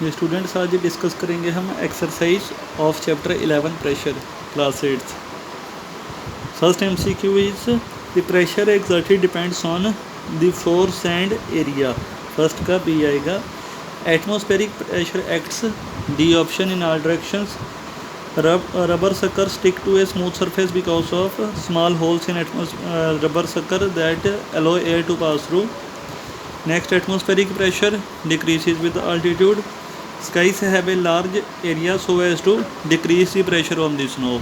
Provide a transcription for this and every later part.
ये स्टूडेंट्स आज डिस्कस करेंगे हम exercise of chapter 11 pressure class 8। First MCQ is the pressure exerted depends on the force and area. First का B आएगा। Atmospheric pressure acts D option in all directions. Rubber sucker stick to a smooth surface because of small holes in rubber sucker that allow air to pass through. Next, atmospheric pressure decreases with altitude. Skies have a large area so as to decrease the pressure on the snow.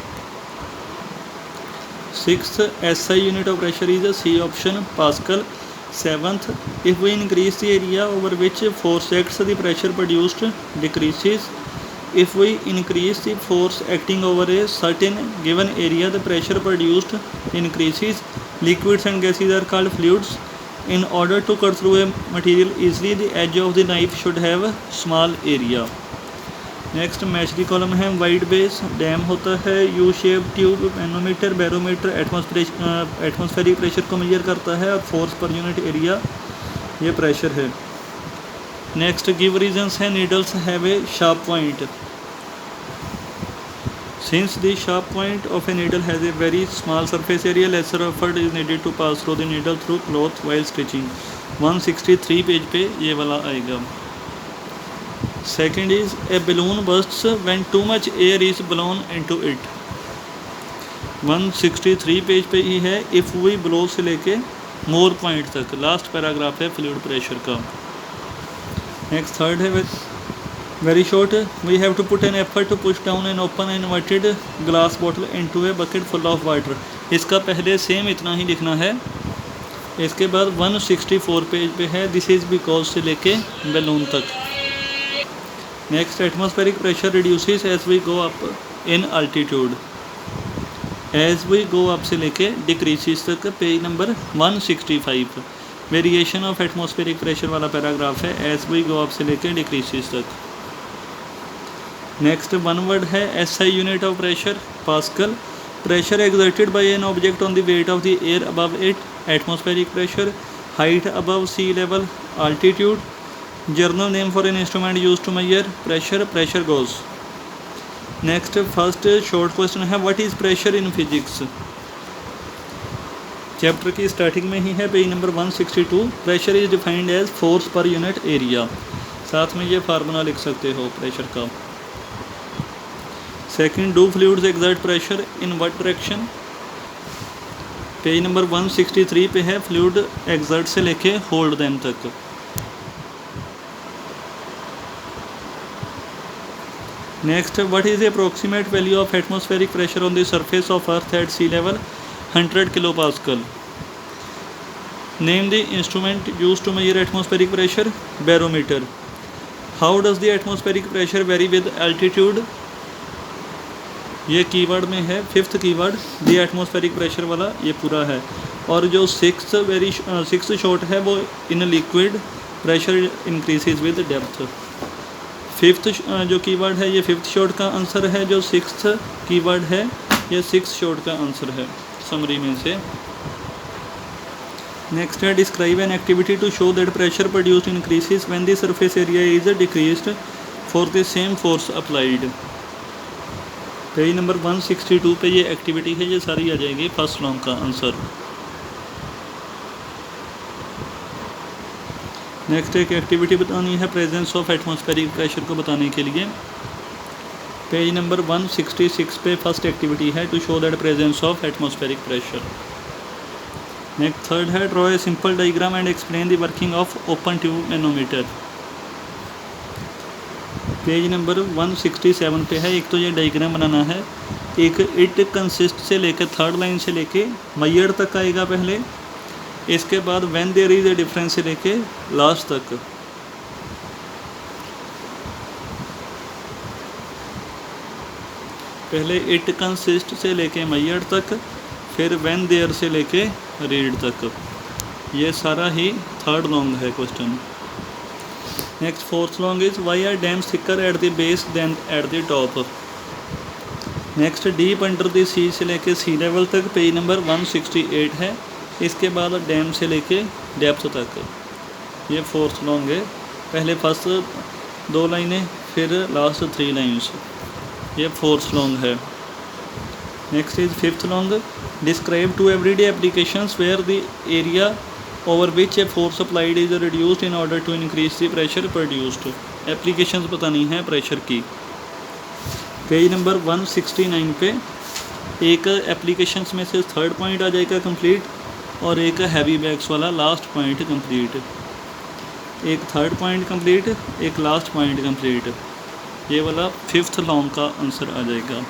Sixth, SI unit of pressure is a C option, Pascal. Seventh, if we increase the area over which force acts, the pressure produced decreases. If we increase the force acting over a certain given area, the pressure produced increases. Liquids and gases are called fluids. In order to cut through a material easily, the edge of the knife should have small area. Next match की column है wide base, dam होता है, U shape tube, manometer, barometer atmospheric pressure को major करता है और force per unit area ये pressure है। नेक्स्ट गिव रीजंस है needles have a sharp point. Since the sharp point of a needle has a very small surface area, lesser effort is needed to pass through the needle through cloth while stitching. 163 page पे ये वाला आएगा। Second is a balloon bursts when too much air is blown into it. 163 page पे ही है if we blow से लेके more point तक। Last paragraph है फ्लूइड प्रेशर का। नेक्स्ट थर्ड है very short, we have to put an effort to push down an open inverted glass bottle into a bucket full of water. इसका पहले same इतना ही लिखना है। इसके बाद 164 पेज पे है दिस इज़ बिकॉज से लेके बैलून तक। Next atmospheric pressure reduces as we go up in altitude. As we go up से लेके डिक्रीसेस तक page number 165। Variation of atmospheric pressure वाला पैराग्राफ है एज वी गो अप से लेके डिक्रीसेस तक। नेक्स्ट वन वर्ड है SI unit of pressure, pascal. Pressure exerted by an object on the weight of the air above it, atmospheric pressure. Height above sea level, altitude. Journal name for an instrument use to measure pressure, pressure gauge. Next first short question है what is pressure in physics. Chapter की starting में ही है page number 162। Pressure is defined as force per unit area. साथ में ये formula लिख सकते हो प्रेशर का। Second, do fluids exert pressure in what direction. Page number 163 पे है फ्लूइड एक्सर्ट से लेके होल्ड देम तक। Next, what is approximate value of atmospheric pressure on the surface of earth at sea level, 100 kilo pascal. Name the instrument use to measure atmospheric pressure, barometer. How does the atmospheric pressure vary with altitude. ये keyword में है fifth keyword the atmospheric pressure वाला ये पूरा है। और जो sixth short है वो in liquid pressure increases with depth. Fifth जो कीवर्ड है ये फिफ्थ शॉर्ट का आंसर है, जो सिक्स्थ कीवर्ड है ये सिक्स्थ शॉर्ट का आंसर है समरी में से। नेक्स्ट है describe an activity to show that pressure produced increases when the surface area is decreased for the same force applied. Page number 162 पे ये एक्टिविटी है, ये सारी आ जाएगी फर्स्ट लॉन्ग का आंसर। नेक्स्ट एक एक्टिविटी बतानी है प्रेजेंस ऑफ एटमॉस्फेरिक प्रेशर को बताने के लिए। पेज नंबर 166 पे फर्स्ट एक्टिविटी है to show that presence of atmospheric pressure. Next third है draw a simple diagram and explain the working of open tube manometer. Page number 167 पे है। एक तो ये डायग्राम बनाना है, एक इट कंसिस्ट से लेकर थर्ड लाइन से लेके मैयर तक आएगा पहले, इसके बाद when there is a difference से लेके लास्ट तक। पहले इट कंसिस्ट से लेके मैयर तक, फिर व्हेन देयर से लेके रीड तक। ये सारा ही थर्ड लॉन्ग है question. Next fourth long is why are dams thicker at the base than at the top. Next deep under the sea से लेके सी लेवल तक पेज नंबर 168 है। इसके बाद डैम से लेके डेप्थ तक ये फोर्थ लॉन्ग है। पहले फर्स्ट 2 लाइनें, फिर लास्ट 3 लाइन्स, ये 4th लॉन्ग है। Next is 5th long, describe 2 everyday applications where the area over which a force applied is reduced in order to increase the pressure produced. Applications बतानी है pressure की। Page number 169 पे एक applications में से 3rd point आ जाएगा complete, और एक हैवी बैग्स वाला लास्ट पॉइंट कंप्लीट। एक 3rd पॉइंट कंप्लीट, एक लास्ट पॉइंट कंप्लीट। ये वाला 5th लॉन्ग का आंसर आ जाएगा।